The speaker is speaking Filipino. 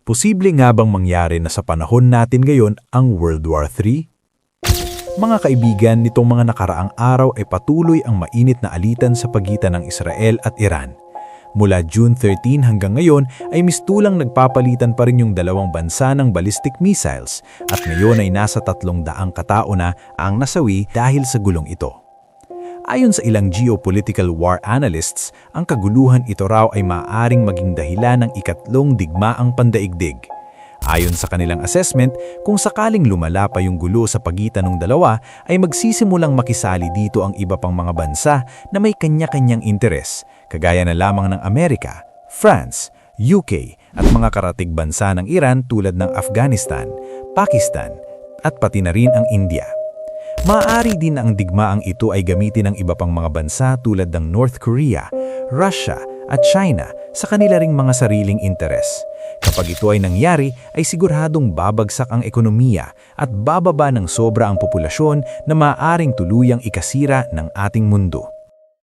Posible nga bang mangyari na sa panahon natin ngayon ang World War III? Mga kaibigan, nitong mga nakaraang araw ay patuloy ang mainit na alitan sa pagitan ng Israel at Iran. Mula June 13 hanggang ngayon ay mistulang nagpapalitan pa rin yung dalawang bansa ng ballistic missiles at ngayon ay nasa 300 katao na ang nasawi dahil sa gulong ito. Ayon sa ilang geopolitical war analysts, ang kaguluhan ito raw ay maaaring maging dahilan ng ikatlong digmaang pandaigdig. Ayon sa kanilang assessment, kung sakaling lumala pa yung gulo sa pagitan ng dalawa, ay magsisimulang makisali dito ang iba pang mga bansa na may kanya-kanyang interes, kagaya na lamang ng Amerika, France, UK at mga karatig bansa ng Iran tulad ng Afghanistan, Pakistan at pati na rin ang India. Maaari din na ang digmaang ito ay gamitin ng iba pang mga bansa tulad ng North Korea, Russia at China sa kanila ring mga sariling interes. Kapag ito ay nangyari, ay siguradong babagsak ang ekonomiya at bababa ng sobra ang populasyon na maaaring tuluyang ikasira ng ating mundo.